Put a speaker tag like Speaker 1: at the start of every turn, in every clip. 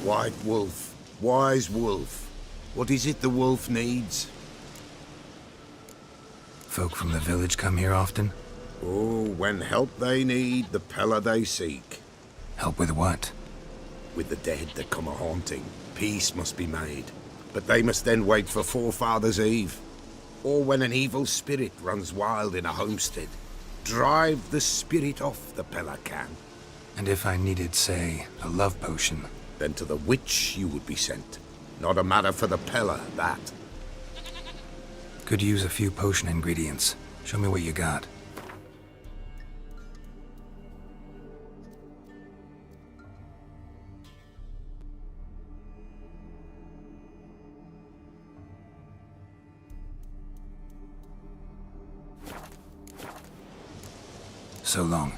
Speaker 1: White wolf, wise wolf. What is it the wolf needs?
Speaker 2: Folk from the village come here often?
Speaker 1: Oh, when help they need, the Pella they seek.
Speaker 2: Help with what?
Speaker 1: With the dead that come a-haunting, peace must be made. But they must then wait for Forefathers' Eve. Or when an evil spirit runs wild in a homestead. Drive the spirit off, the Pella can.
Speaker 2: And if I needed, say, a love potion?
Speaker 1: Then to the witch you would be sent. Not a matter for the Pella, that.
Speaker 2: Could use a few potion ingredients. Show me what you got. So long.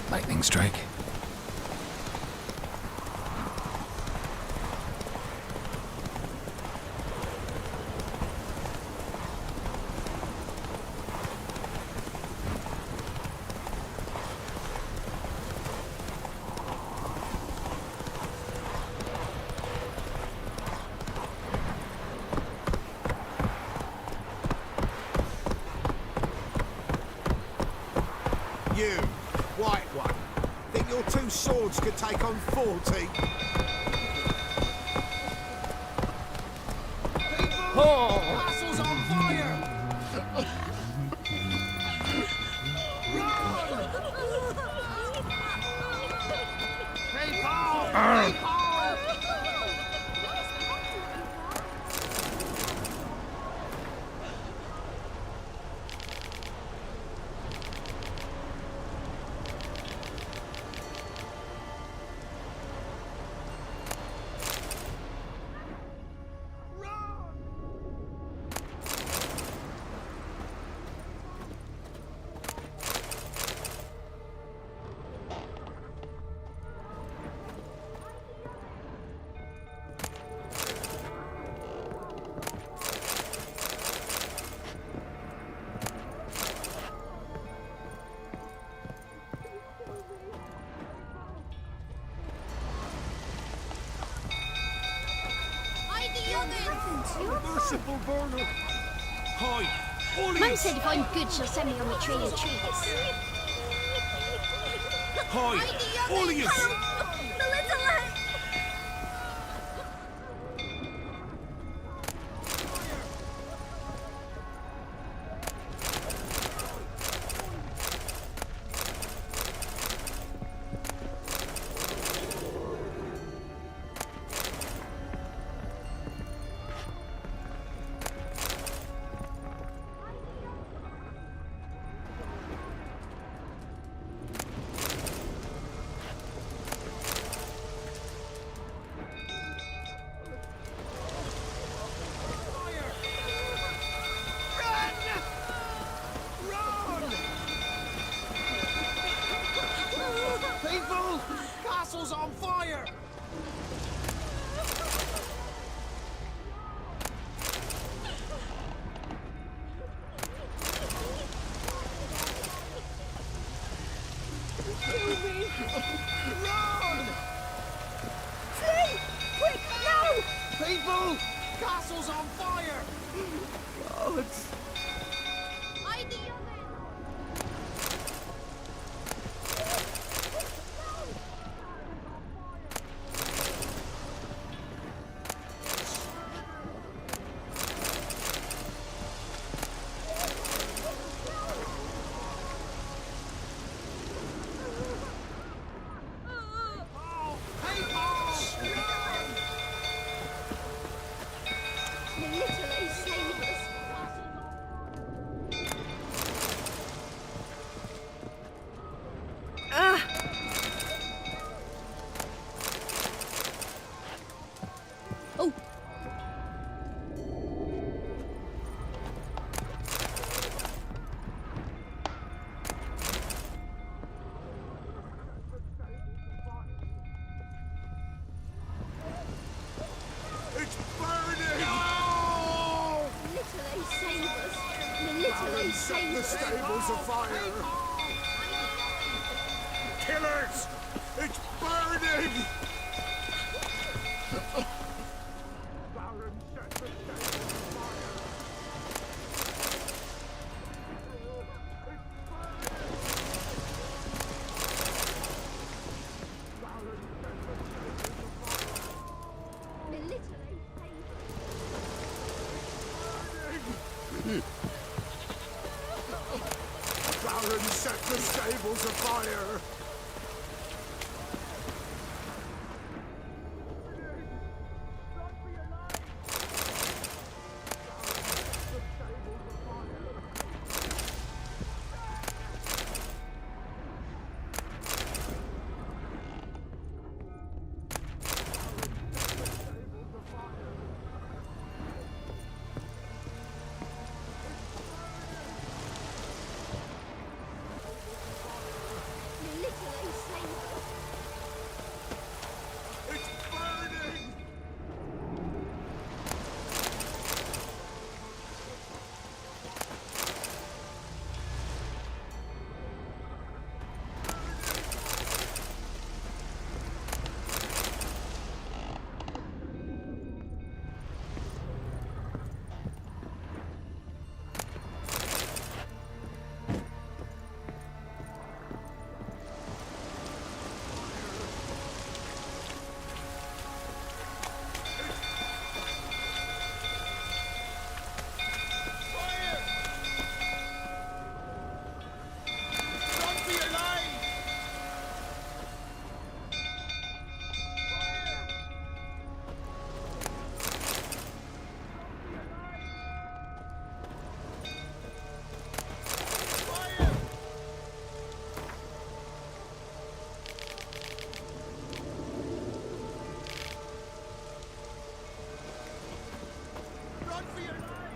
Speaker 2: Lightning strike.
Speaker 3: You, white one, think your two swords could take on 40? Oh! Castle's on fire! People! Merciful burner! Hi! All of
Speaker 4: Mum
Speaker 3: you!
Speaker 4: said if I'm good, she'll send me on the trail of treats.
Speaker 3: Hi! All of you!
Speaker 4: The little lad!
Speaker 3: Run!
Speaker 4: Flee! Quick, no!
Speaker 3: People! Castle's on fire!
Speaker 4: Hide the oven! Literally save us. Oh.
Speaker 3: It's burning!
Speaker 4: Literally save us. Literally
Speaker 3: Set
Speaker 4: save
Speaker 3: the
Speaker 4: us.
Speaker 3: stables afire! Killers! It's burning! Baron, set the stables afire! It's burning! Baron, set the stables afire!
Speaker 4: Literally save us.
Speaker 3: Baron, set the stables afire!
Speaker 4: Literally save us.
Speaker 3: It's burning! Run for your life! Fire! Run for your life!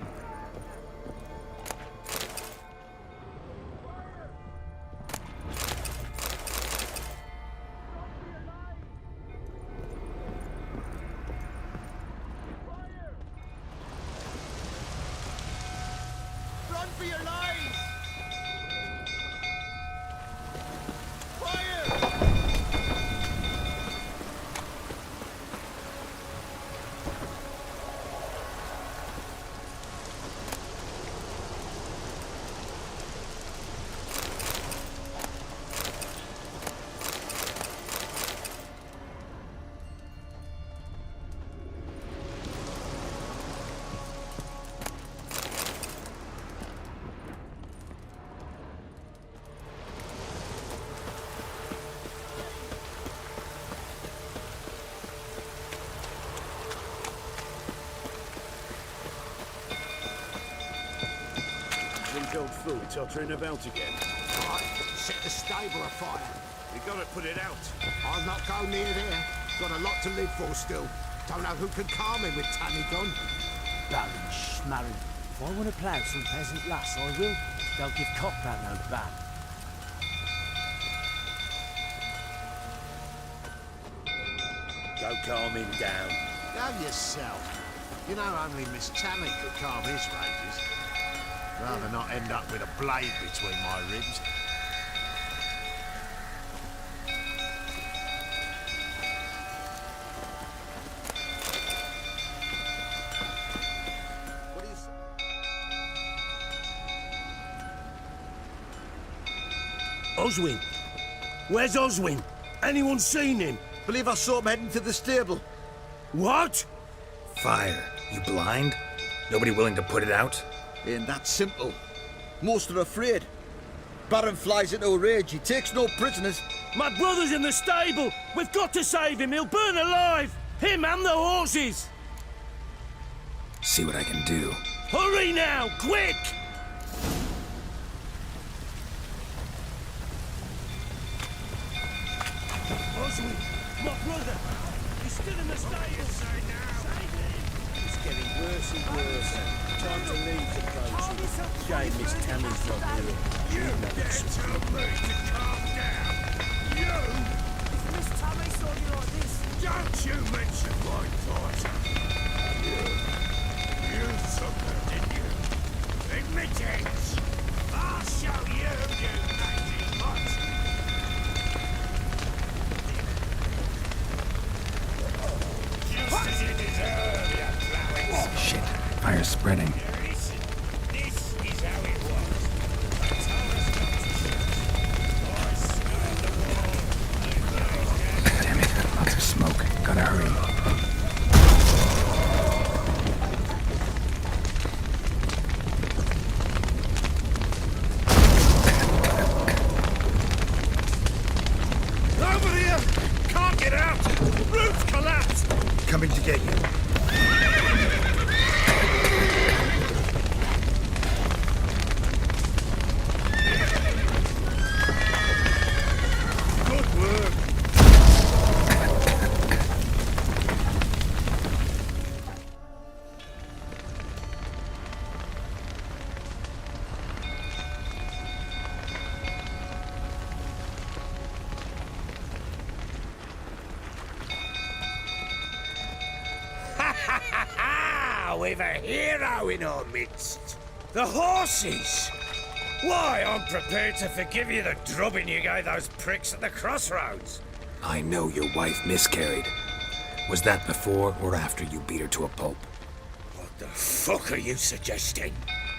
Speaker 3: Run for your lives! Fire!
Speaker 5: Rebuild food tottering about again.
Speaker 3: Right, set the stable afire.
Speaker 5: You gotta put it out.
Speaker 3: I'll not go near there. Got a lot to live for still. Don't know who can calm me with Tanny gone.
Speaker 6: Baron Schmarren. If I want to plough some peasant lass, I will. Don't give Cockrat no ban.
Speaker 5: Go calm him down.
Speaker 3: Go yourself. You know only Miss Tanny could calm his rages. Rather not end up with a blade between my ribs.
Speaker 5: Oswin? Where's Oswin? Anyone seen him?
Speaker 7: Believe I saw him heading to the stable.
Speaker 5: What?
Speaker 2: Fire. You blind? Nobody willing to put it out?
Speaker 7: Ain't that simple. Most are afraid. Baron flies into a rage. He takes no prisoners.
Speaker 5: My brother's in the stable. We've got to save him. He'll burn alive. Him and the horses.
Speaker 2: See what I can do.
Speaker 5: Hurry now, quick! Oswin, my brother. He's still in the stable. Save him.
Speaker 6: It's getting worse and worse. Time to leave the place. Shame Miss Tammy's not here.
Speaker 5: You dare tell me to calm down? You!
Speaker 6: Miss Tammy saw you like this.
Speaker 5: Don't you mention my daughter. You took her, didn't you? Admit it! I'll show you, you lady mutt! Just as you deserve, you flowers!
Speaker 2: Shit. Fire's spreading.
Speaker 5: Listen, this is how it was. They told us not to shoot. I smell the wall.
Speaker 2: Damn it. Lots of smoke. Gotta hurry.
Speaker 5: Over here! Can't get out! Roof collapsed!
Speaker 2: Coming to get you.
Speaker 5: Good work! We've a hero in our midst. The horses! Why, I'm prepared to forgive you the drubbing you gave those pricks at the crossroads.
Speaker 2: I know your wife miscarried. Was that before or after you beat her to a pulp?
Speaker 5: What the fuck are you suggesting?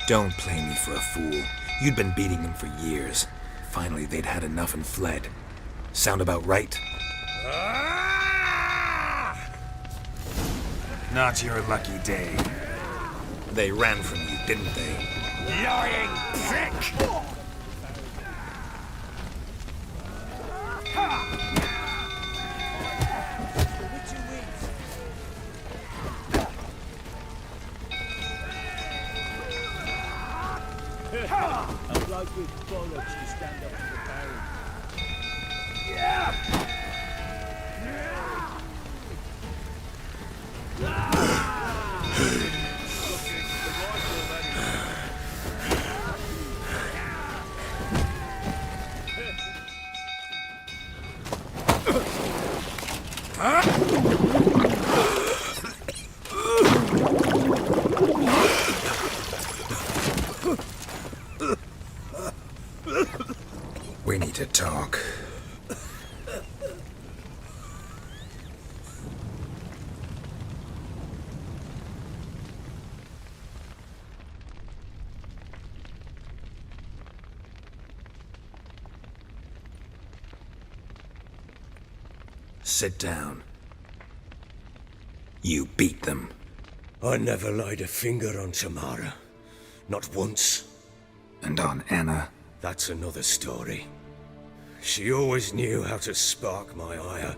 Speaker 2: Don't play me for a fool. You'd been beating them for years. Finally, they'd had enough and fled. Sound about right?
Speaker 5: Ah!
Speaker 2: Not your lucky day. They ran from you, didn't they?
Speaker 5: Lying prick!
Speaker 6: A bloke with bollocks to stand up to the Baron.
Speaker 2: We need to talk. Sit down. You beat them.
Speaker 5: I never laid a finger on Tamara. Not once.
Speaker 2: And on Anna.
Speaker 5: That's another story. She always knew how to spark my ire.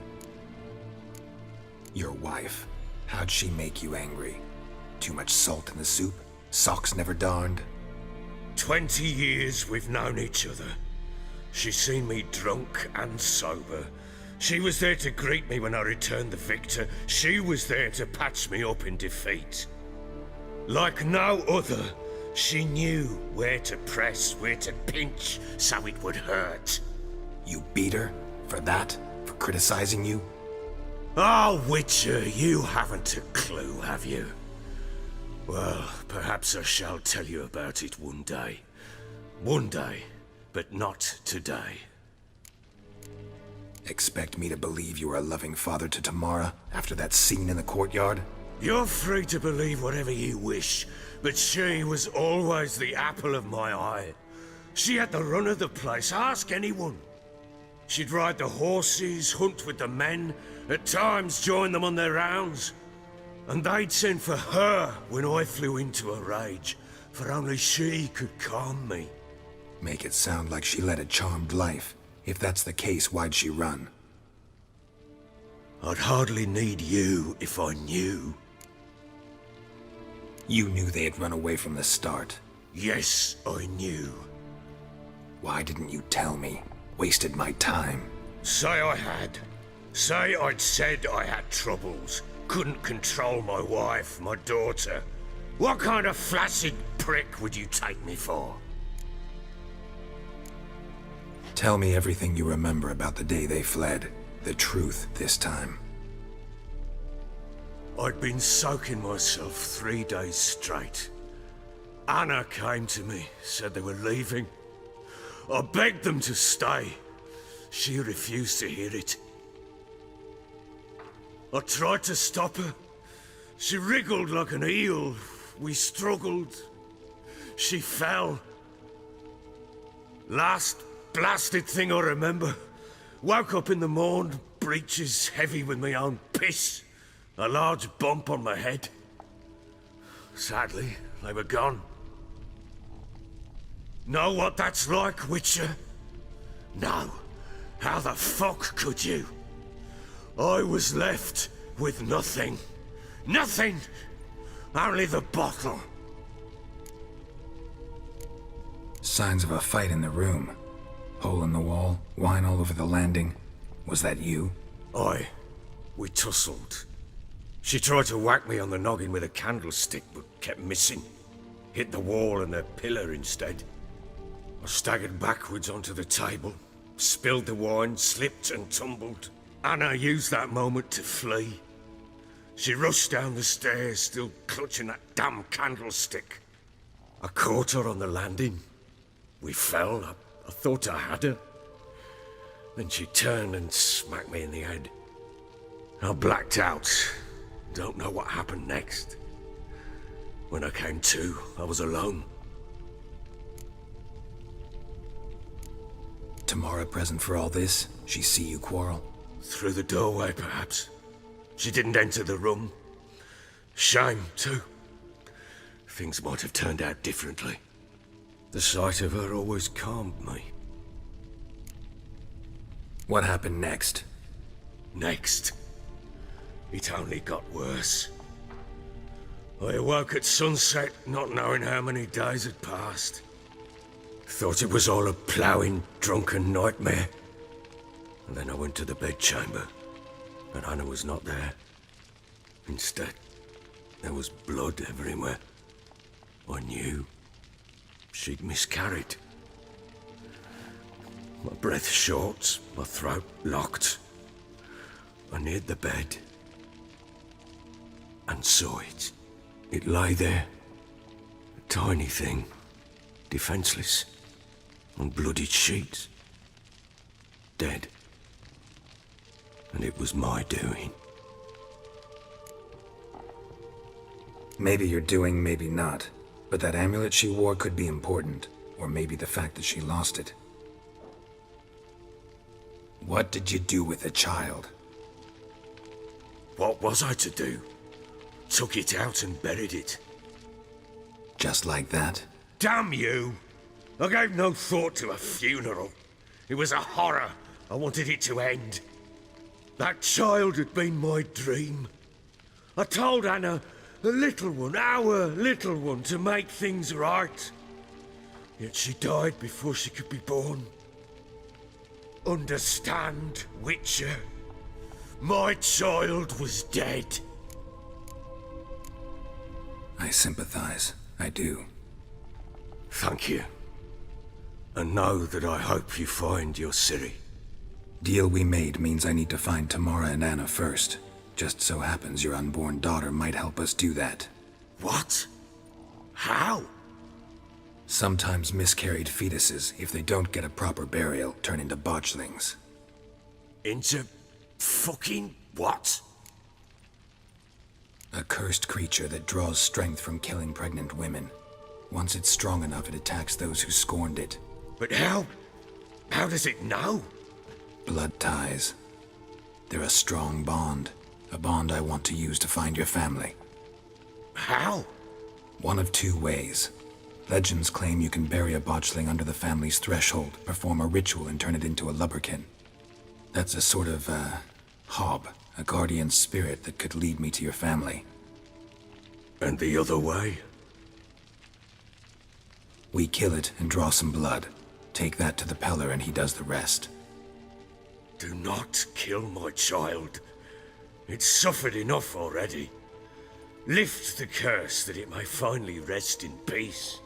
Speaker 2: Your wife. How'd she make you angry? Too much salt in the soup? Socks never darned?
Speaker 5: 20 years we've known each other. She's seen me drunk and sober. She was there to greet me when I returned the victor. She was there to patch me up in defeat. Like no other, she knew where to press, where to pinch, so it would hurt.
Speaker 2: You beat her? For that? For criticizing you?
Speaker 5: Oh, Witcher, you haven't a clue, have you? Well, perhaps I shall tell you about it one day. One day, but not today.
Speaker 2: Expect me to believe you were a loving father to Tamara after that scene in the courtyard?
Speaker 5: You're free to believe whatever you wish, but she was always the apple of my eye. She had the run of the place, ask anyone. She'd ride the horses, hunt with the men, at times join them on their rounds. And they'd send for her when I flew into a rage, for only she could calm me.
Speaker 2: Make it sound like she led a charmed life. If that's the case, why'd she run?
Speaker 5: I'd hardly need you if I knew.
Speaker 2: You knew they had run away from the start.
Speaker 5: Yes, I knew.
Speaker 2: Why didn't you tell me? Wasted my time.
Speaker 5: Say I had. Say I'd said I had troubles. Couldn't control my wife, my daughter. What kind of flaccid prick would you take me for?
Speaker 2: Tell me everything you remember about the day they fled. The truth this time.
Speaker 5: I'd been soaking myself 3 days straight. Anna came to me, said they were leaving. I begged them to stay. She refused to hear it. I tried to stop her. She wriggled like an eel. We struggled. She fell. Last blasted thing I remember. Woke up in the morn, breeches heavy with my own piss. A large bump on my head. Sadly, they were gone. Know what that's like, Witcher? No. How the fuck could you? I was left with nothing. Nothing! Only the bottle.
Speaker 2: Signs of a fight in the room. Hole in the wall, wine all over the landing. Was that you?
Speaker 5: Aye. We tussled. She tried to whack me on the noggin with a candlestick, but kept missing. Hit the wall and a pillar instead. I staggered backwards onto the table, spilled the wine, slipped and tumbled. Anna used that moment to flee. She rushed down the stairs, still clutching that damn candlestick. I caught her on the landing. We fell. I thought I had her. Then she turned and smacked me in the head. I blacked out. Don't know what happened next. When I came to, I was alone.
Speaker 2: Tamara present for all this? She see you quarrel?
Speaker 5: Through the doorway, perhaps. She didn't enter the room. Shame, too. Things might have turned out differently. The sight of her always calmed me.
Speaker 2: What happened next?
Speaker 5: Next, it only got worse. I awoke at sunset, not knowing how many days had passed. Thought it was all a ploughing, drunken nightmare. And then I went to the bedchamber, and Anna was not there. Instead, there was blood everywhere. I knew she'd miscarried. My breath short, my throat locked. I neared the bed and saw it. It lay there, a tiny thing, defenseless, on bloodied sheets, dead. And it was my doing.
Speaker 2: Maybe you're doing, maybe not. But that amulet she wore could be important. Or maybe the fact that she lost it. What did you do with the child?
Speaker 5: What was I to do? Took it out and buried it.
Speaker 2: Just like that?
Speaker 5: Damn you! I gave no thought to a funeral. It was a horror. I wanted it to end. That child had been my dream. I told Anna, the little one, our little one, to make things right. Yet she died before she could be born. Understand, Witcher? My child was dead.
Speaker 2: I sympathize. I do.
Speaker 5: Thank you. And know that I hope you find your Ciri.
Speaker 2: Deal we made means I need to find Tamara and Anna first. Just so happens your unborn daughter might help us do that.
Speaker 5: What? How?
Speaker 2: Sometimes miscarried fetuses, if they don't get a proper burial, turn into botchlings.
Speaker 5: Into fucking what?
Speaker 2: A cursed creature that draws strength from killing pregnant women. Once it's strong enough, it attacks those who scorned it.
Speaker 5: But how? How does it know?
Speaker 2: Blood ties. They're a strong bond. A bond I want to use to find your family.
Speaker 5: How?
Speaker 2: One of two ways. Legends claim you can bury a botchling under the family's threshold, perform a ritual, and turn it into a lubberkin. That's a sort of, hob, a guardian spirit that could lead me to your family.
Speaker 5: And the other way?
Speaker 2: We kill it and draw some blood. Take that to the Peller and he does the rest.
Speaker 5: Do not kill my child. It's suffered enough already. Lift the curse that it may finally rest in peace.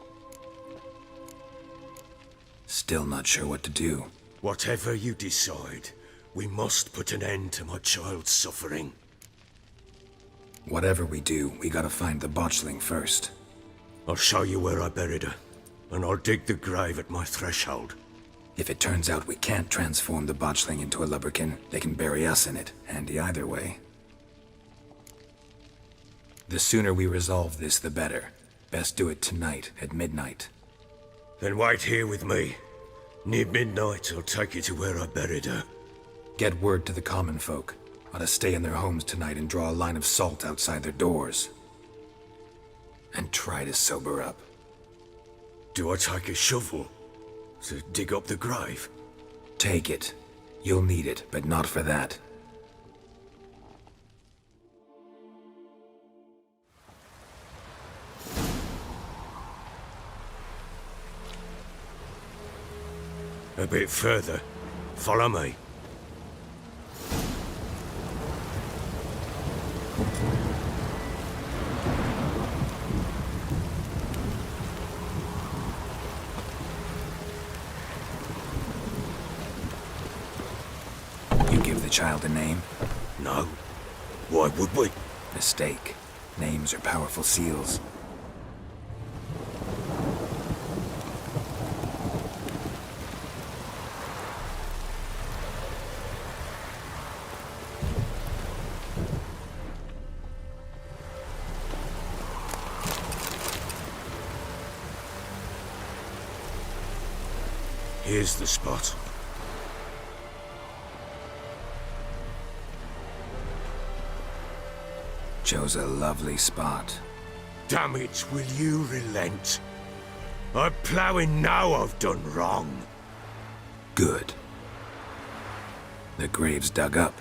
Speaker 2: Still not sure what to do.
Speaker 5: Whatever you decide, we must put an end to my child's suffering.
Speaker 2: Whatever we do, we gotta find the botchling first.
Speaker 5: I'll show you where I buried her, and I'll dig the grave at my threshold.
Speaker 2: If it turns out we can't transform the botchling into a lubberkin, they can bury us in it. Handy either way. The sooner we resolve this, the better. Best do it tonight, at midnight.
Speaker 5: Then wait here with me. Near midnight, I'll take you to where I buried her.
Speaker 2: Get word to the common folk. Ought to stay in their homes tonight and draw a line of salt outside their doors. And try to sober up.
Speaker 5: Do I take a shovel to dig up the grave?
Speaker 2: Take it. You'll need it, but not for that.
Speaker 5: A bit further. Follow me.
Speaker 2: You give the child a name?
Speaker 5: No. Why would we?
Speaker 2: Mistake. Names are powerful seals.
Speaker 5: Here's the spot.
Speaker 2: Chose a lovely spot.
Speaker 5: Damn it, will you relent? I'm ploughing now I've done wrong.
Speaker 2: Good. The grave's dug up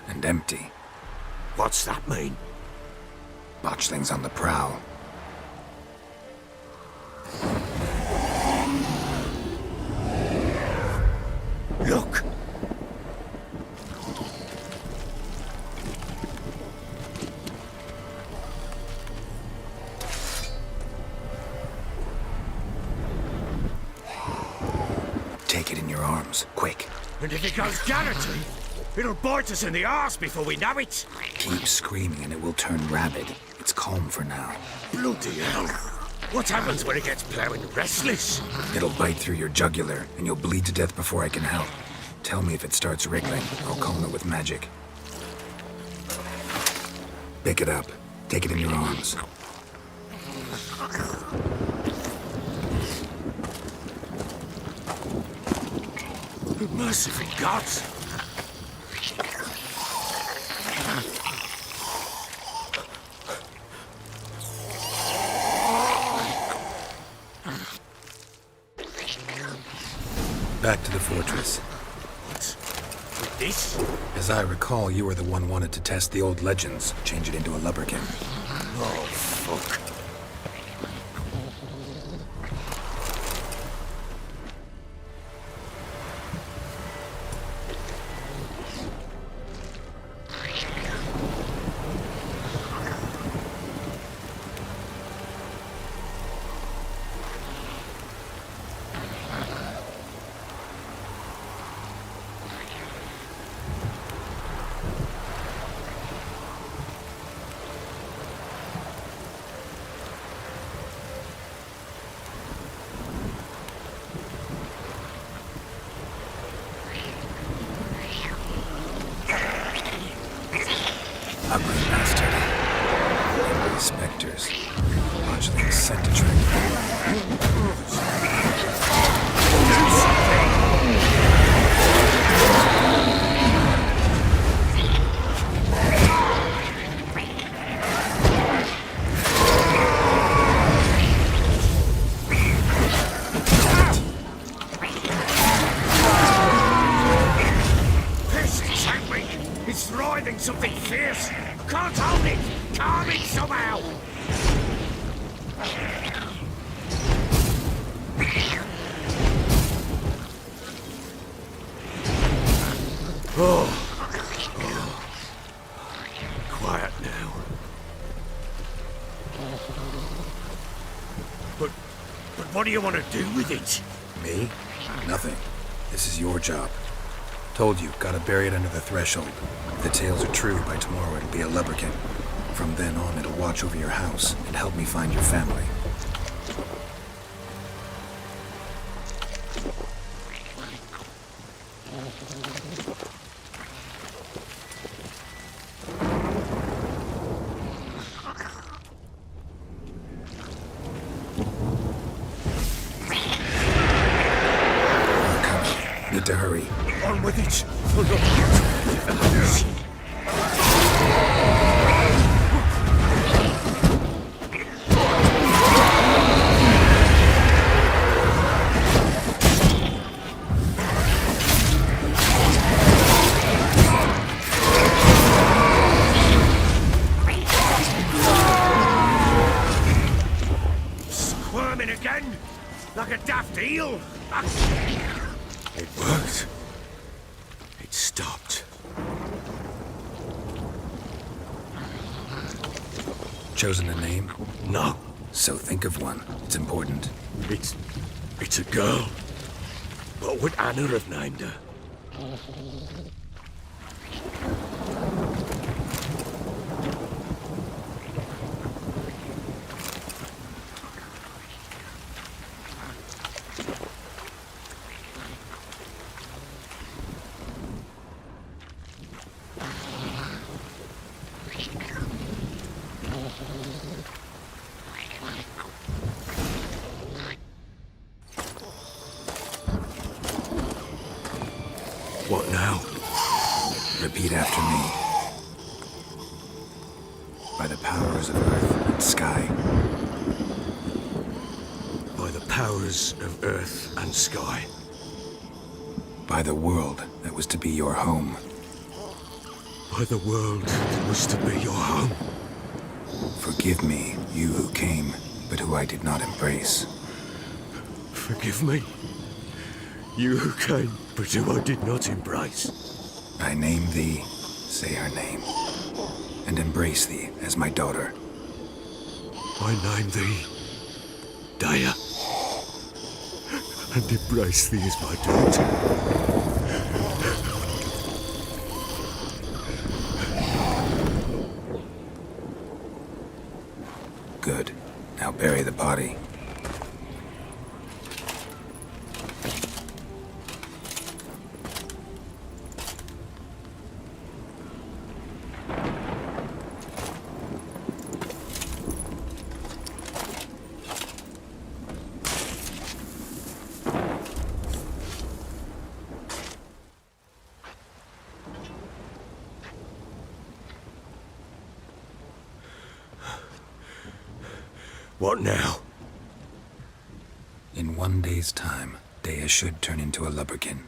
Speaker 2: and empty.
Speaker 5: What's that mean?
Speaker 2: Botchling's on the prowl.
Speaker 5: Look!
Speaker 2: Take it in your arms, quick.
Speaker 5: And if it goes garroty, it'll bite us in the arse before we know it.
Speaker 2: Keep screaming and it will turn rabid. It's calm for now.
Speaker 5: Bloody hell. What happens when it gets ploughing restless?
Speaker 2: It'll bite through your jugular and you'll bleed to death before I can help. Tell me if it starts wriggling. I'll calm it with magic. Pick it up. Take it in your arms.
Speaker 5: Merciful gods!
Speaker 2: Back to the fortress.
Speaker 5: What? With this?
Speaker 2: As I recall, you were the one wanted to test the old legends, change it into a lubberkin.
Speaker 5: Oh, fuck. Something fierce! I can't hold it! Calm it somehow! Oh. Quiet now. But what do you want to do with it?
Speaker 2: Me? Nothing. This is your job. Told you, gotta bury it under the threshold. If the tales are true, by tomorrow it'll be a lubberkin. From then on, it'll watch over your house and help me find your family. We're coming. Need to hurry.
Speaker 5: On with it! Oh, no. Squirming again? Like a daft eel? It worked. It stopped.
Speaker 2: Chosen a name?
Speaker 5: No,
Speaker 2: So think of one. It's important.
Speaker 5: it's a girl. What would Anna have named her? What now?
Speaker 2: Repeat after me. By the powers of earth and sky.
Speaker 5: By the powers of earth and sky.
Speaker 2: By the world that was to be your home.
Speaker 5: By the world that was to be your home.
Speaker 2: Forgive me, you who came, but who I did not embrace.
Speaker 5: Forgive me. You who came, but who I did not embrace.
Speaker 2: I name thee, say her name, and embrace thee as my daughter.
Speaker 5: I name thee Daya, and embrace thee as my daughter.
Speaker 2: Good. Now bury the body.
Speaker 5: What now?
Speaker 2: In 1 day's time, Dea should turn into a lubberkin.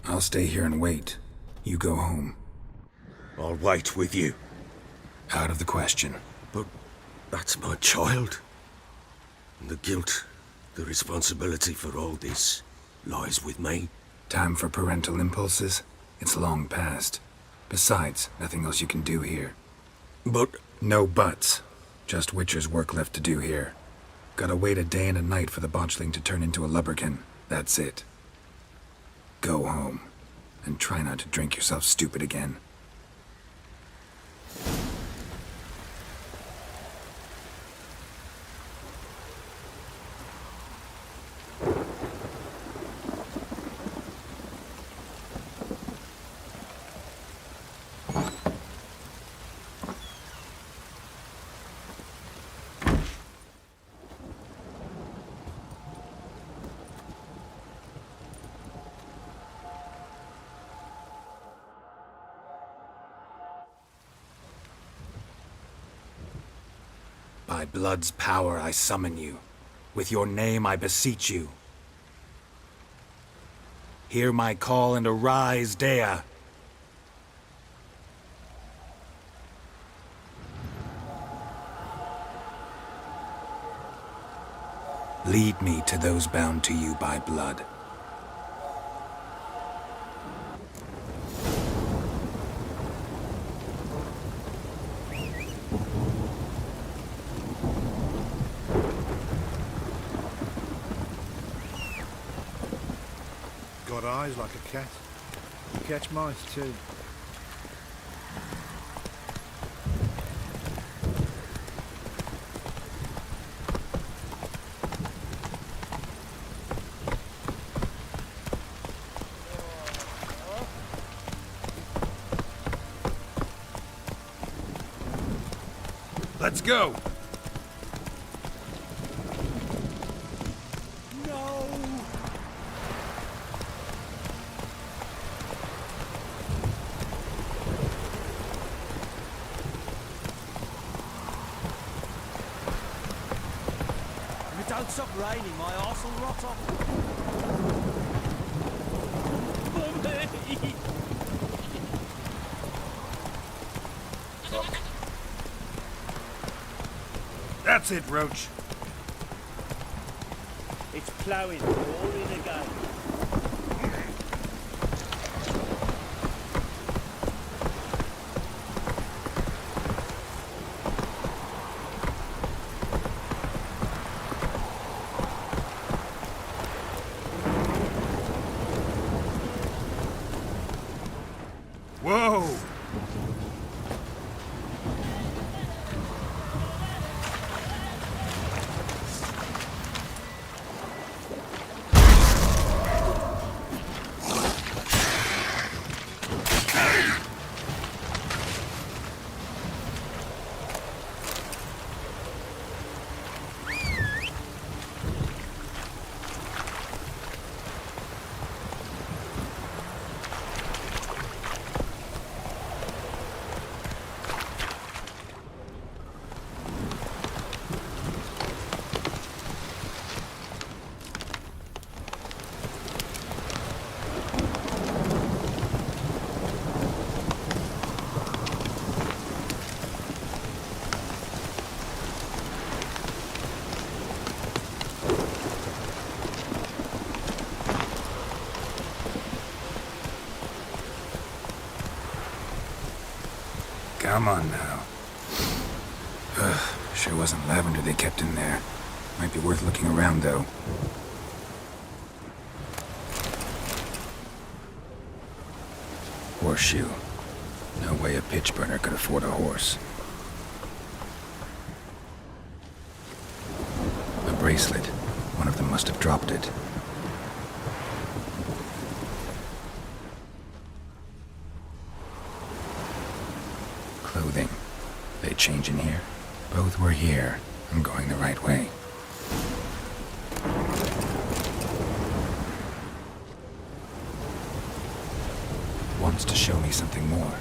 Speaker 2: I'll stay here and wait. You go home.
Speaker 5: I'll wait with you.
Speaker 2: Out of the question.
Speaker 5: But that's my child. And the guilt, the responsibility for all this lies with me.
Speaker 2: Time for parental impulses? It's long past. Besides, nothing else you can do here.
Speaker 5: But
Speaker 2: No buts. Just Witcher's work left to do here. Gotta wait a day and a night for the botchling to turn into a lubberkin. That's it. Go home. And try not to drink yourself stupid again. By blood's power I summon you. With your name I beseech you. Hear my call and arise, Dea. Lead me to those bound to you by blood.
Speaker 8: Got eyes like a cat. You catch mice too.
Speaker 1: Let's go!
Speaker 6: If it don't stop raining, my arse will rot off. Mummy!
Speaker 8: That's it, Roach.
Speaker 6: It's ploughing, all in again.
Speaker 8: Whoa!
Speaker 2: Come on now. Ugh, sure wasn't lavender they kept in there. Might be worth looking around, though. Horseshoe. No way a pitch burner could afford a horse. A bracelet. One of them must have dropped it. Clothing. They change in here? Both were here. I'm going the right way. Wants to show me something more.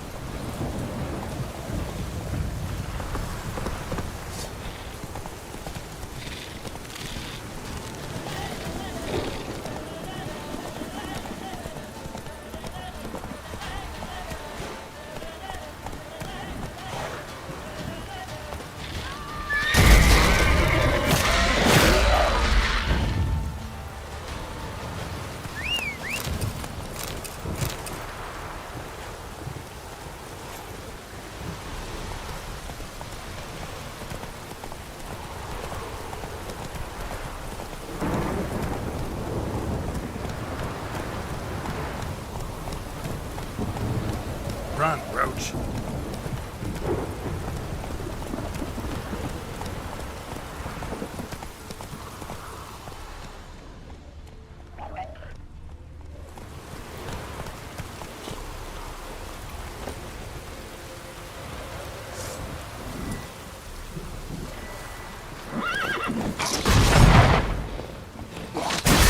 Speaker 8: Run, Roach.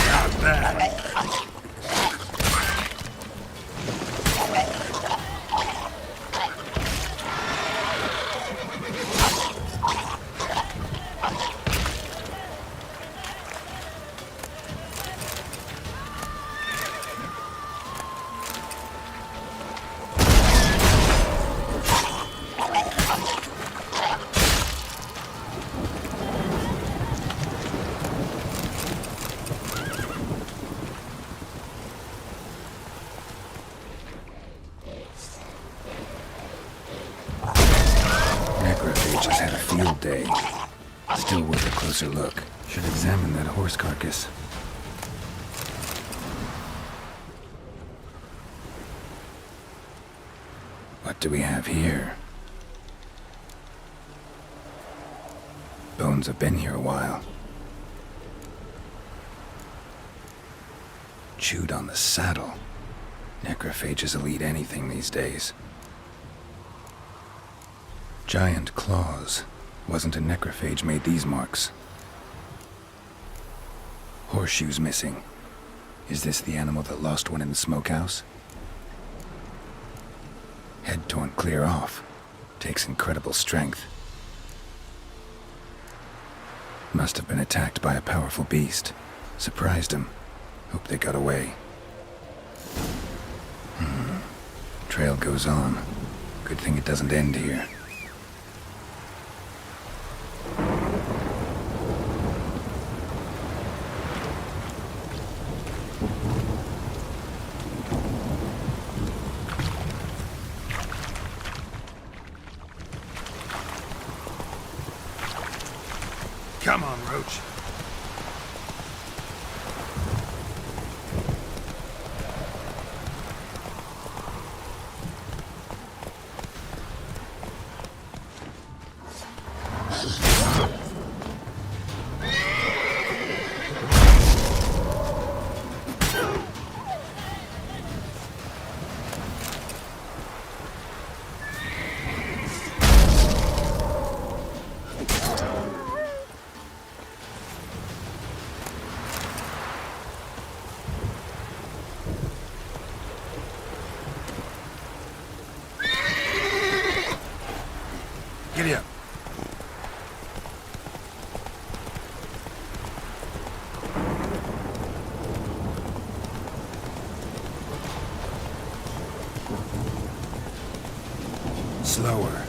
Speaker 8: Not bad.
Speaker 2: closer look. Should examine that horse carcass. What do we have here? Bones have been here a while. Chewed on the saddle. Necrophages will eat anything these days. Giant claws. Wasn't a necrophage made these marks. Horseshoes missing. Is this the animal that lost one in the smokehouse? Head torn clear off. Takes incredible strength. Must have been attacked by a powerful beast. Surprised him. Hope they got away. Trail goes on. Good thing it doesn't end here.
Speaker 8: Come on, Roach. Giddy up.
Speaker 2: Slower.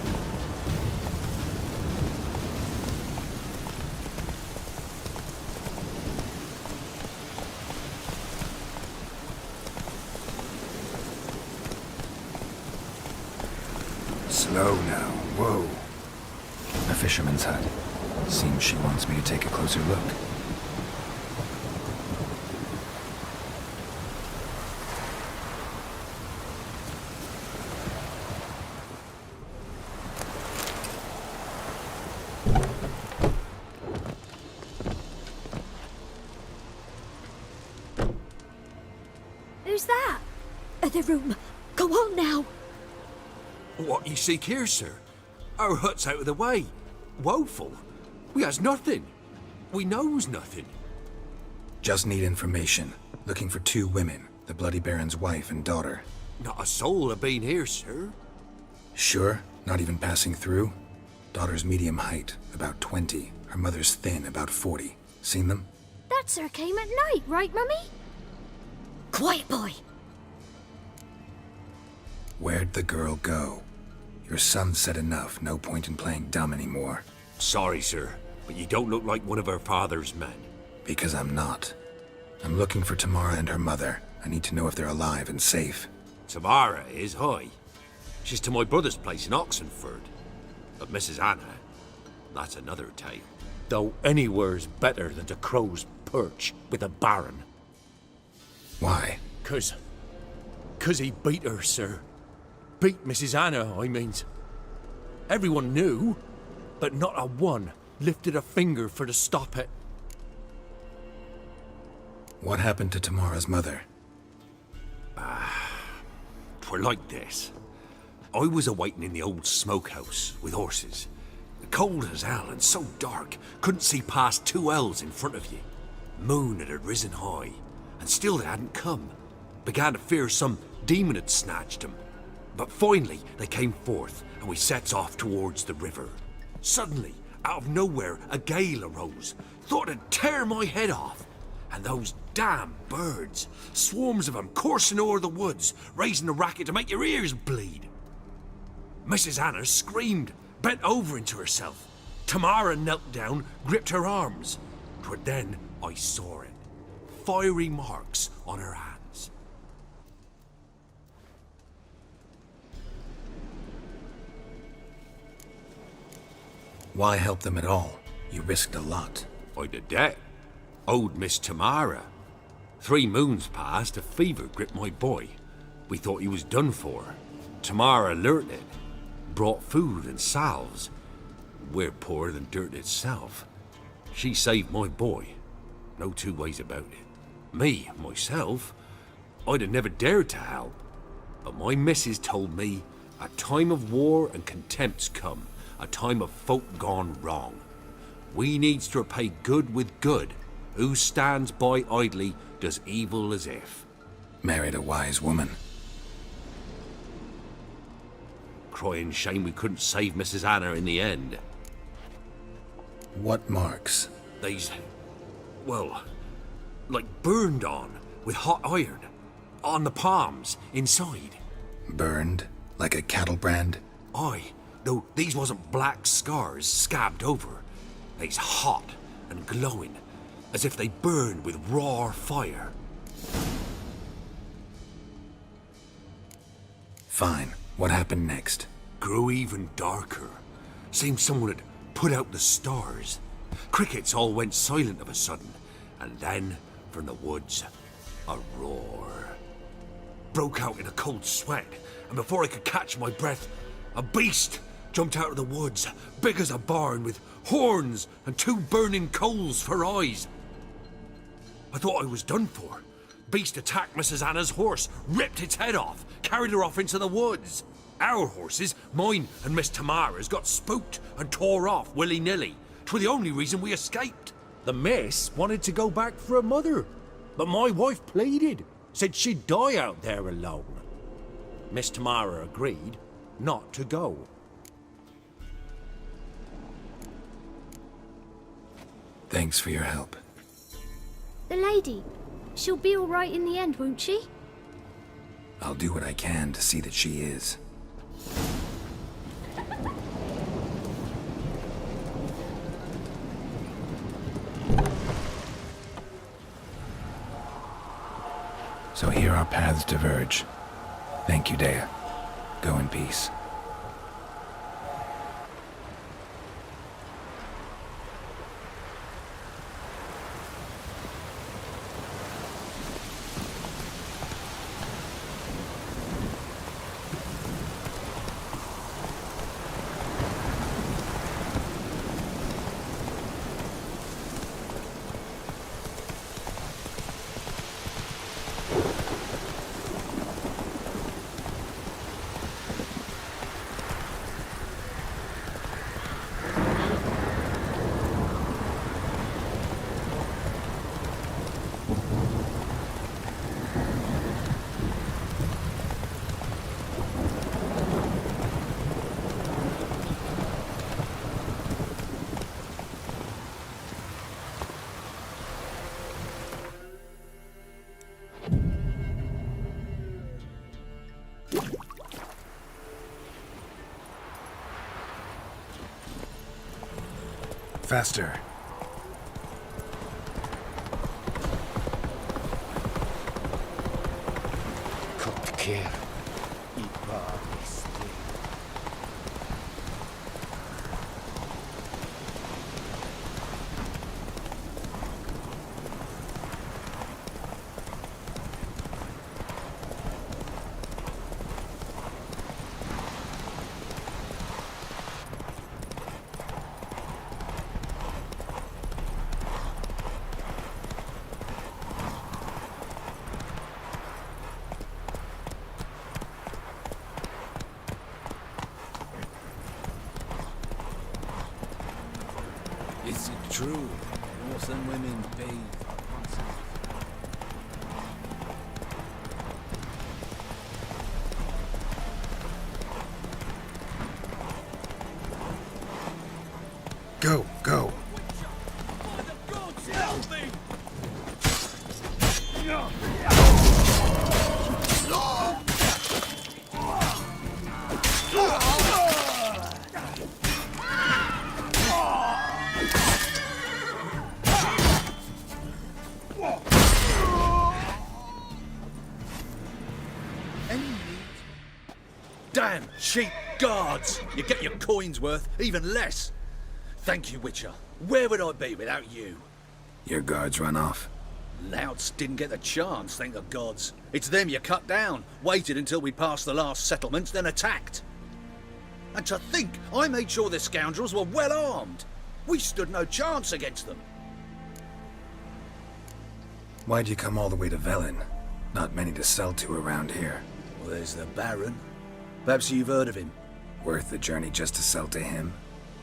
Speaker 2: Slow now. Whoa. A fisherman's hut. Seems she wants me to take a closer look.
Speaker 4: Who's that? The room. Go on now.
Speaker 9: What you seek here, sir? Our hut's out of the way. Woeful. We has nothing. We knows nothing.
Speaker 2: Just need information. Looking for 2 women. The Bloody Baron's wife and daughter.
Speaker 9: Not a soul have been here, sir.
Speaker 2: Sure? Not even passing through? Daughter's medium height, about 20. Her mother's thin, about 40. Seen them?
Speaker 4: That sir came at night, right, Mummy? Quiet, boy.
Speaker 2: Where'd the girl go? Your son said enough. No point in playing dumb anymore.
Speaker 9: Sorry, sir, but you don't look like one of our father's men.
Speaker 2: Because I'm not. I'm looking for Tamara and her mother. I need to know if they're alive and safe.
Speaker 9: Tamara is, hi. She's to my brother's place in Oxenford. But Mrs. Anna, that's another tale. Though anywhere's better than the Crow's Perch with a baron.
Speaker 2: Why?
Speaker 9: 'Cause he beat her, sir. Beat Mrs. Anna, I means. Everyone knew, but not a one lifted a finger for to stop it.
Speaker 2: What happened to Tamara's mother?
Speaker 9: 'Twere like this. I was awaiting in the old smokehouse with horses. Cold as hell and so dark, couldn't see past 2 ells in front of you. Moon had risen high, and still they hadn't come. Began to fear some demon had snatched them. But finally, they came forth, and we sets off towards the river. Suddenly, out of nowhere, a gale arose. Thought it'd tear my head off. And those damn birds, swarms of them coursing o'er the woods, raising a racket to make your ears bleed. Mrs. Anna screamed, bent over into herself. Tamara knelt down, gripped her arms. 'Twere then I saw it. Fiery marks on her hands.
Speaker 2: Why help them at all? You risked a lot.
Speaker 9: I'd a debt. Owed Miss Tamara. 3 moons passed, a fever gripped my boy. We thought he was done for. Tamara learnt it. Brought food and salves. We're poorer than dirt itself. She saved my boy. No 2 ways about it. Me, myself, I'd have never dared to help. But my missus told me a time of war and contempt's come. A time of folk gone wrong. We needs to repay good with good. Who stands by idly does evil as if.
Speaker 2: Married a wise woman.
Speaker 9: Crying shame we couldn't save Mrs. Anna in the end.
Speaker 2: What marks?
Speaker 9: They's, well, like burned on with hot iron. On the palms, inside.
Speaker 2: Burned? Like a cattle brand?
Speaker 9: Aye, though these wasn't black scars scabbed over. They's hot and glowing, as if they burned with raw fire.
Speaker 2: Fine. What happened next?
Speaker 9: Grew even darker. Seemed someone had put out the stars. Crickets all went silent of a sudden, and then, from the woods, a roar. Broke out in a cold sweat, and before I could catch my breath, a beast jumped out of the woods, big as a barn, with horns and 2 burning coals for eyes. I thought I was done for. Beast attacked Mrs. Anna's horse, ripped its head off, carried her off into the woods. Our horses, mine and Miss Tamara's, got spooked and tore off willy-nilly. 'Twere the only reason we escaped. The miss wanted to go back for her mother, but my wife pleaded, said she'd die out there alone. Miss Tamara agreed not to go.
Speaker 2: Thanks for your help.
Speaker 4: The lady. She'll be all right in the end, won't she?
Speaker 2: I'll do what I can to see that she is. So here our paths diverge. Thank you, Dea. Go in peace. Faster.
Speaker 6: Cook care. Eat barley stew.
Speaker 8: Is it true? Horse and women bathe.
Speaker 2: Go, go.
Speaker 7: Damn cheap guards! You get your coin's worth, even less. Thank you, Witcher. Where would I be without you?
Speaker 2: Your guards run off.
Speaker 7: Louts didn't get the chance, thank the gods. It's them you cut down, waited until we passed the last settlements, then attacked. And to think, I made sure the scoundrels were well armed. We stood no chance against them.
Speaker 2: Why'd you come all the way to Velen? Not many to sell to around here.
Speaker 7: Well, there's the Baron. Perhaps you've heard of him.
Speaker 2: Worth the journey just to sell to him?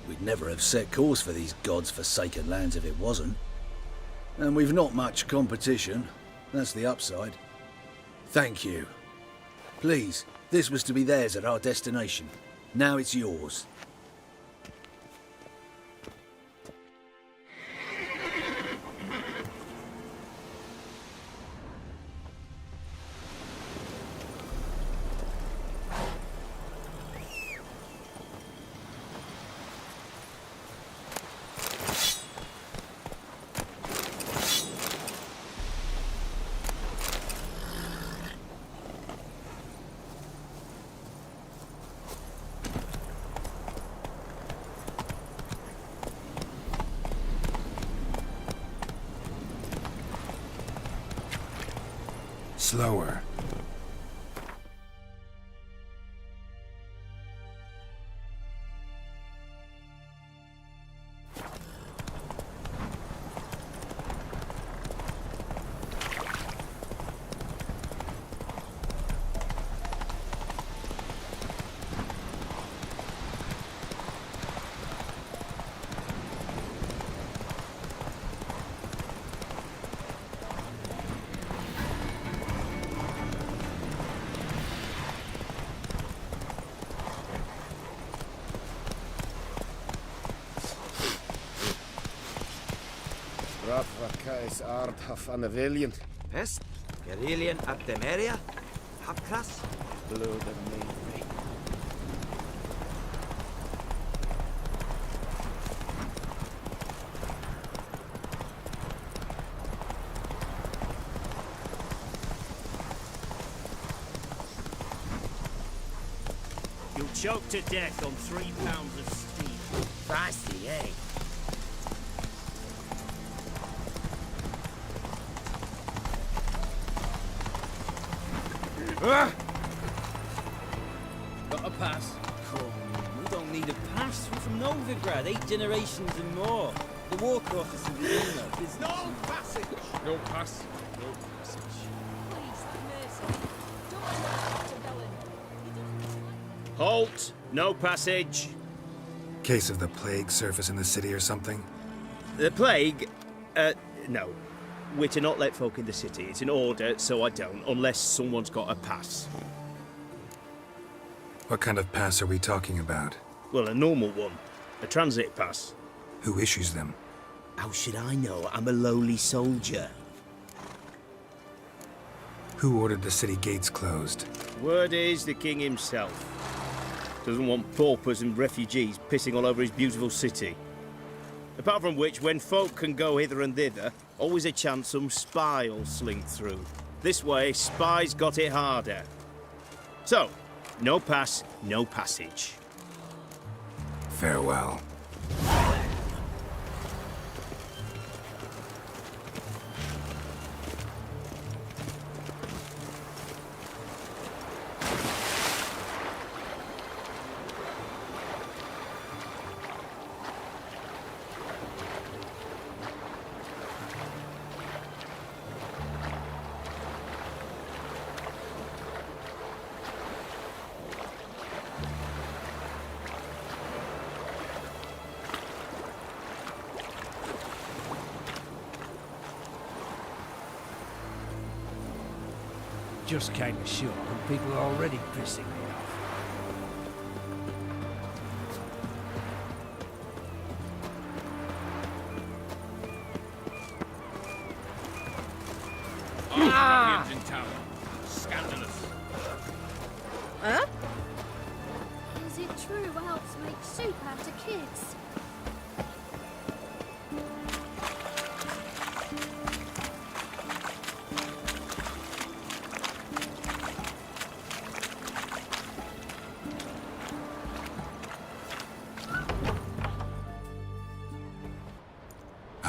Speaker 7: We'd never have set course for these gods-forsaken lands if it wasn't. And we've not much competition. That's the upside. Thank you. Please, this was to be theirs at our destination. Now it's yours.
Speaker 2: Slower.
Speaker 3: Rathvakais ard haf an Avilion.
Speaker 10: Pest, Garelian Abdemeria, Hapkras,
Speaker 3: Blood of me.
Speaker 6: You'll choke to death on 3 pounds of steel.
Speaker 10: Feisty, eh?
Speaker 6: Got a pass? Cool. We don't need a pass. We're from Novigrad, 8 generations and more. The war office in the owner. There's no passage.
Speaker 8: No pass.
Speaker 6: No passage. Halt! No passage.
Speaker 2: Case of the plague surface in the city or something?
Speaker 6: The plague? No. We're to not let folk in the city. It's an order, so I don't, unless someone's got a pass.
Speaker 2: What kind of pass are we talking about?
Speaker 6: Well, a normal one. A transit pass.
Speaker 2: Who issues them?
Speaker 6: How should I know? I'm a lowly soldier.
Speaker 2: Who ordered the city gates closed?
Speaker 6: Word is the king himself. Doesn't want paupers and refugees pissing all over his beautiful city. Apart from which, when folk can go hither and thither, always a chance some spy will slink through. This way, spies got it harder. So, no pass, no passage.
Speaker 2: Farewell.
Speaker 6: Just came ashore and people are already pissing me off.
Speaker 8: In town. Scandalous.
Speaker 4: Huh? Is it true elves make soup out of kids?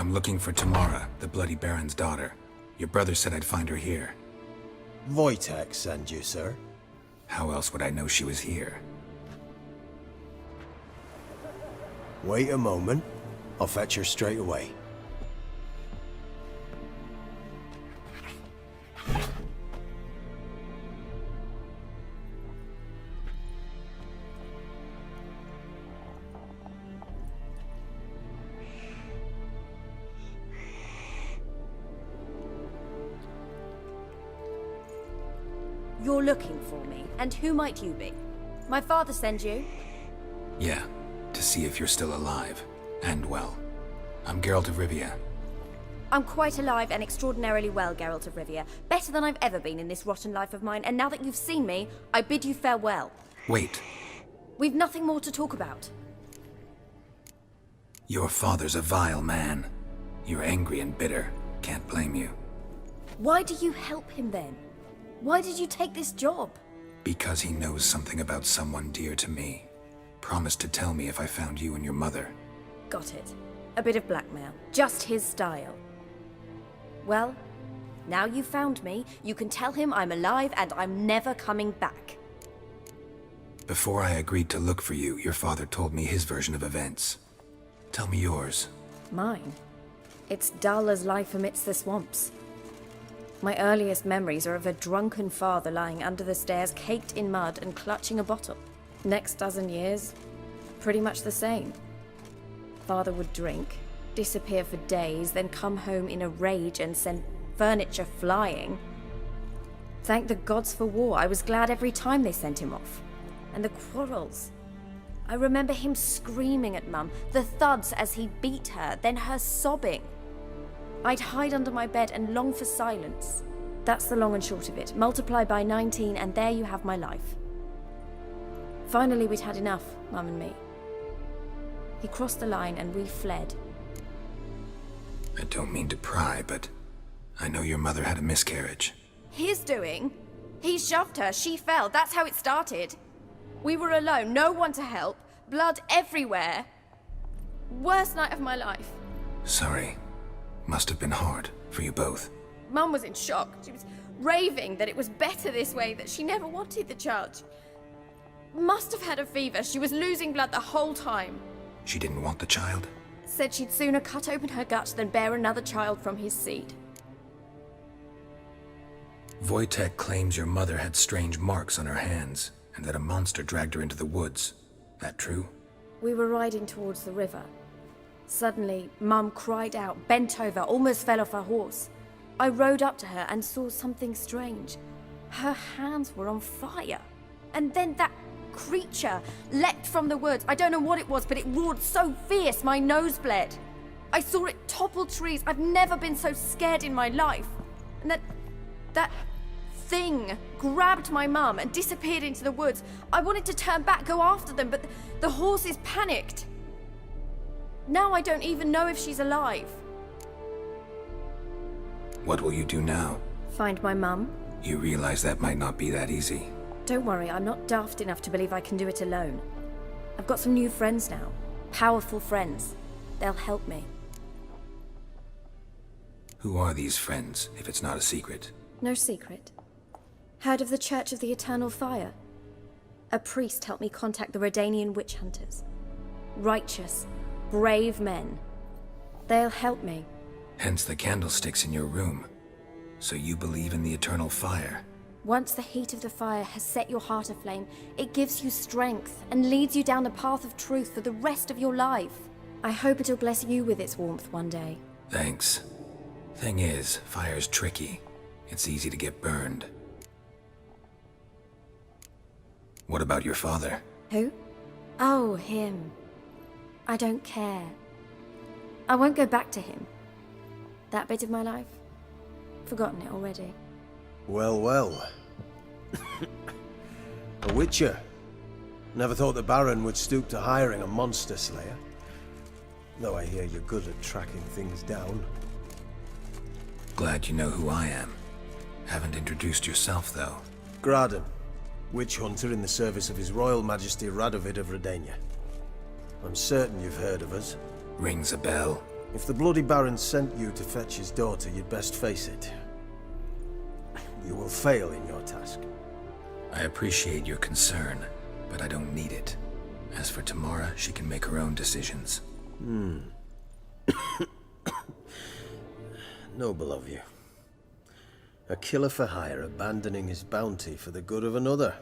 Speaker 2: I'm looking for Tamara, the Bloody Baron's daughter. Your brother said I'd find her here.
Speaker 11: Wojtek sent you, sir.
Speaker 2: How else would I know she was here?
Speaker 11: Wait a moment. I'll fetch her straight away.
Speaker 12: You're looking for me, and who might you be? My father sends you?
Speaker 2: Yeah, to see if you're still alive. And well. I'm Geralt of Rivia.
Speaker 12: I'm quite alive and extraordinarily well, Geralt of Rivia. Better than I've ever been in this rotten life of mine, and now that you've seen me, I bid you farewell.
Speaker 2: Wait.
Speaker 12: We've nothing more to talk about.
Speaker 2: Your father's a vile man. You're angry and bitter. Can't blame you.
Speaker 12: Why do you help him then? Why did you take this job?
Speaker 2: Because he knows something about someone dear to me. Promised to tell me if I found you and your mother.
Speaker 12: Got it. A bit of blackmail. Just his style. Well, now you've found me, you can tell him I'm alive and I'm never coming back.
Speaker 2: Before I agreed to look for you, your father told me his version of events. Tell me yours.
Speaker 12: Mine? It's dull as life amidst the swamps. My earliest memories are of a drunken father lying under the stairs, caked in mud and clutching a bottle. Next dozen years, pretty much the same. Father would drink, disappear for days, then come home in a rage and send furniture flying. Thank the gods for war. I was glad every time they sent him off. And the quarrels. I remember him screaming at Mum, the thuds as he beat her, then her sobbing. I'd hide under my bed and long for silence. That's the long and short of it. Multiply by 19 and there you have my life. Finally we'd had enough, Mum and me. He crossed the line and we fled.
Speaker 2: I don't mean to pry, but I know your mother had a miscarriage.
Speaker 12: His doing? He shoved her, she fell, that's how it started. We were alone, no one to help, blood everywhere. Worst night of my life.
Speaker 2: Sorry. Must have been hard for you both.
Speaker 12: Mum was in shock. She was raving that it was better this way, that she never wanted the child. Must have had a fever. She was losing blood the whole time.
Speaker 2: She didn't want the child?
Speaker 12: Said she'd sooner cut open her gut than bear another child from his seed.
Speaker 2: Wojtek claims your mother had strange marks on her hands, and that a monster dragged her into the woods. That true?
Speaker 12: We were riding towards the river. Suddenly, Mum cried out, bent over, almost fell off her horse. I rode up to her and saw something strange. Her hands were on fire. And then that creature leapt from the woods. I don't know what it was, but it roared so fierce my nose bled. I saw it topple trees. I've never been so scared in my life. And that thing grabbed my mum and disappeared into the woods. I wanted to turn back, go after them, but the horses panicked. Now I don't even know if she's alive.
Speaker 2: What will you do now?
Speaker 12: Find my mum.
Speaker 2: You realize that might not be that easy.
Speaker 12: Don't worry, I'm not daft enough to believe I can do it alone. I've got some new friends now. Powerful friends. They'll help me.
Speaker 2: Who are these friends, if it's not a secret?
Speaker 12: No secret. Heard of the Church of the Eternal Fire? A priest helped me contact the Redanian witch hunters. Righteous, brave men. They'll help me.
Speaker 2: Hence the candlesticks in your room. So you believe in the eternal fire?
Speaker 12: Once the heat of the fire has set your heart aflame, it gives you strength and leads you down the path of truth for the rest of your life. I hope it'll bless you with its warmth one day.
Speaker 2: Thanks. Thing is, fire's tricky. It's easy to get burned. What about your father?
Speaker 12: Who? Oh, him. I don't care. I won't go back to him. That bit of my life? Forgotten it already.
Speaker 11: Well, well. A witcher. Never thought the Baron would stoop to hiring a monster slayer. Though I hear you're good at tracking things down.
Speaker 2: Glad you know who I am. Haven't introduced yourself, though.
Speaker 11: Graden, witch hunter in the service of His Royal Majesty Radovid of Redania. I'm certain you've heard of us.
Speaker 2: Rings a bell.
Speaker 11: If the Bloody Baron sent you to fetch his daughter, you'd best face it. You will fail in your task.
Speaker 2: I appreciate your concern, but I don't need it. As for Tamara, she can make her own decisions.
Speaker 11: Noble of you. A killer for hire abandoning his bounty for the good of another.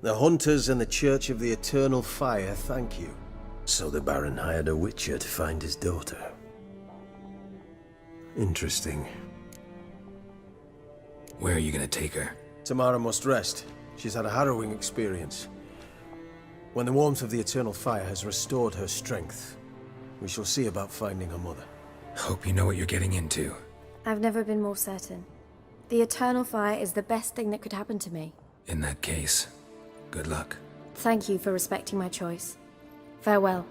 Speaker 11: The hunters and the Church of the Eternal Fire thank you. So the Baron hired a witcher to find his daughter. Interesting.
Speaker 2: Where are you gonna take her?
Speaker 11: Tamara must rest. She's had a harrowing experience. When the warmth of the Eternal Fire has restored her strength, we shall see about finding her mother.
Speaker 2: Hope you know what you're getting into.
Speaker 12: I've never been more certain. The Eternal Fire is the best thing that could happen to me.
Speaker 2: In that case, good luck.
Speaker 12: Thank you for respecting my choice. Farewell.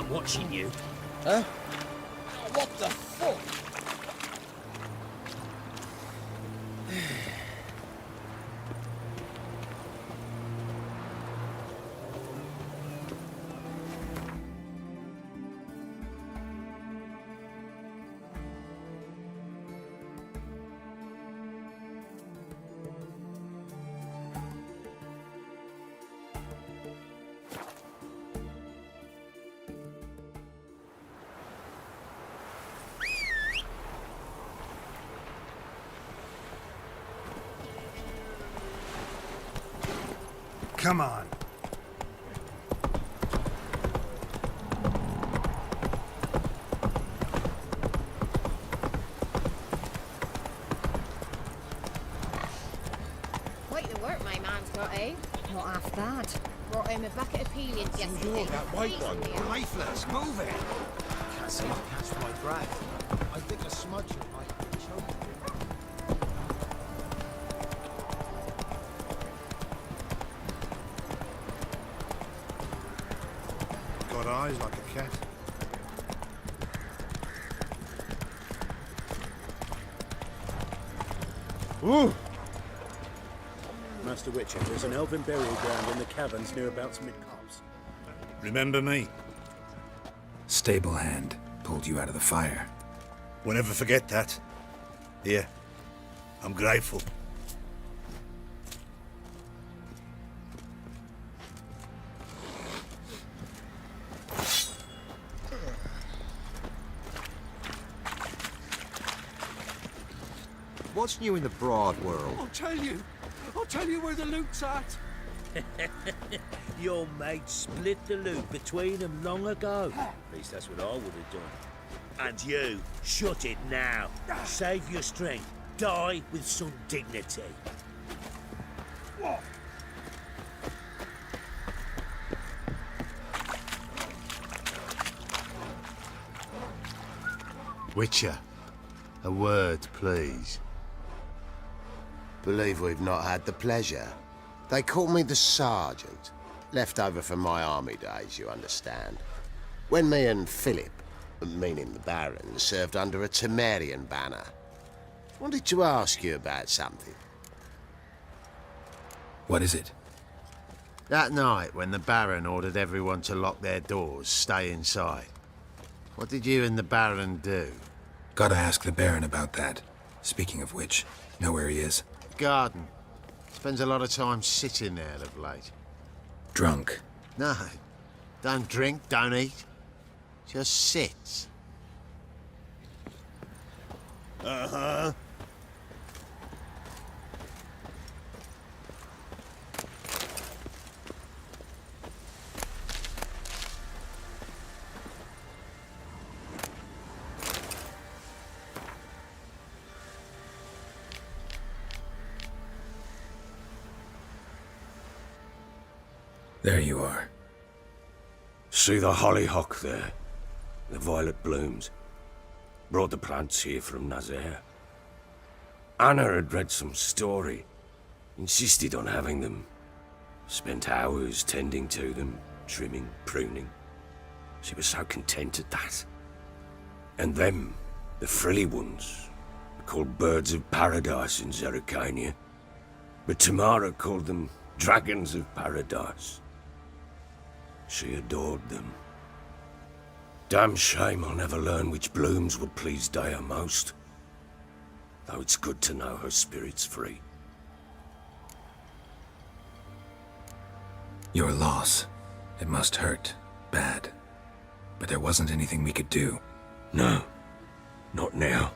Speaker 10: Watching you.
Speaker 7: Huh? What the fuck?
Speaker 8: Come on.
Speaker 4: Quite the work my man's got, eh? Not half bad. Brought him a bucket of peelings yesterday.
Speaker 1: You're that white one. Lifeless. Move it.
Speaker 3: Can't seem to catch my breath. I think a smudge might choke me. Got eyes like a cat.
Speaker 6: Ooh! Master Witcher, there's an elven burial ground in the caverns near about mid-copse.
Speaker 8: Remember me?
Speaker 2: Stable hand pulled you out of the fire.
Speaker 13: We'll never forget that. Here, I'm grateful.
Speaker 3: What's new in the broad world?
Speaker 9: I'll tell you where the loot's at.
Speaker 6: Your mate split the loot between them long ago. At least that's what I would have done. And you, shut it now. Save your strength. Die with some dignity.
Speaker 3: Witcher, a word, please. Believe we've not had the pleasure. They call me the Sergeant. Left over from my army days, you understand. When me and Philip, meaning the Baron, served under a Temerian banner. Wanted to ask you about something.
Speaker 2: What is it?
Speaker 3: That night when the Baron ordered everyone to lock their doors, stay inside. What did you and the Baron do?
Speaker 2: Gotta ask the Baron about that. Speaking of which, know where he is?
Speaker 3: Garden. Spends a lot of time sitting there of late.
Speaker 2: Drunk.
Speaker 3: No. Don't drink, don't eat. Just sits.
Speaker 13: Uh-huh.
Speaker 2: There you are.
Speaker 5: See the hollyhock there? The violet blooms. Brought the plants here from Nazaire. Anna had read some story. Insisted on having them. Spent hours tending to them, trimming, pruning. She was so content at that. And them, the frilly ones, are called birds of paradise in Zerrikania. But Tamara called them dragons of paradise. She adored them. Damn shame I'll never learn which blooms would please Dea most. Though it's good to know her spirit's free.
Speaker 2: Your loss. It must hurt. Bad. But there wasn't anything we could do.
Speaker 5: No. Not now.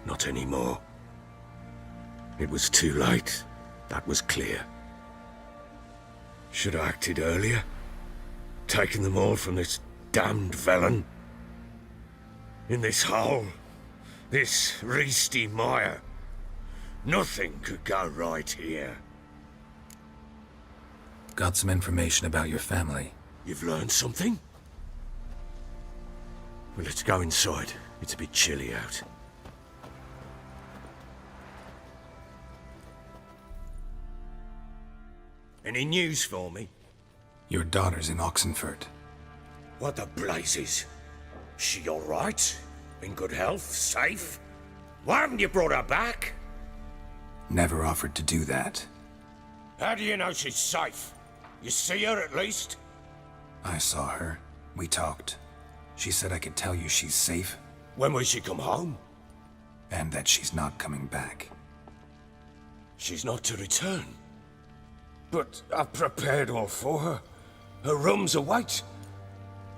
Speaker 5: Not anymore. It was too late. That was clear. Should have acted earlier. Taken them all from this damned felon. In this hole. This reesty mire. Nothing could go right here.
Speaker 2: Got some information about your family.
Speaker 5: You've learned something? Well, let's go inside. It's a bit chilly out. Any news for me?
Speaker 2: Your daughter's in Oxenfurt.
Speaker 5: What the blazes? She all right? In good health? Safe? Why haven't you brought her back?
Speaker 2: Never offered to do that.
Speaker 5: How do you know she's safe? You see her at least?
Speaker 2: I saw her. We talked. She said I could tell you she's safe.
Speaker 5: When will she come home?
Speaker 2: And that she's not coming back.
Speaker 5: She's not to return. But I've prepared all for her. Her rooms await.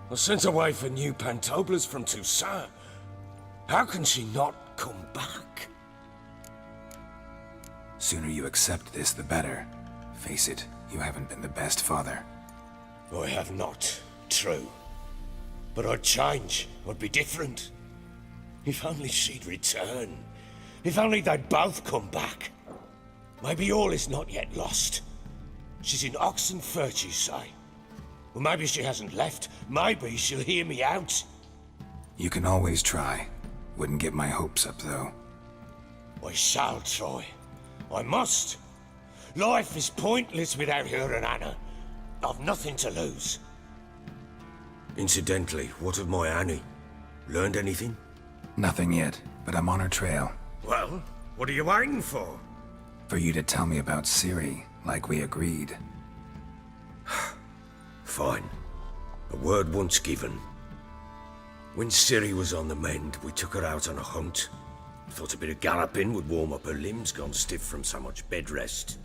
Speaker 5: I sent away for new pantoblas from Toussaint. How can she not come back?
Speaker 2: Sooner you accept this, the better. Face it, you haven't been the best father.
Speaker 5: I have not, true. But I'd change, I'd be different. If only she'd return. If only they'd both come back. Maybe all is not yet lost. She's in Oxenfurt, you say? Well, maybe she hasn't left. Maybe she'll hear me out.
Speaker 2: You can always try. Wouldn't get my hopes up, though.
Speaker 5: I shall try. I must. Life is pointless without her and Anna. I've nothing to lose. Incidentally, what of my Annie? Learned anything?
Speaker 2: Nothing yet, but I'm on her trail.
Speaker 5: Well, what are you waiting for?
Speaker 2: For you to tell me about Ciri, like we agreed.
Speaker 5: Fine. A word once given. When Ciri was on the mend, we took her out on a hunt. Thought a bit of galloping would warm up her limbs, gone stiff from so much bed rest.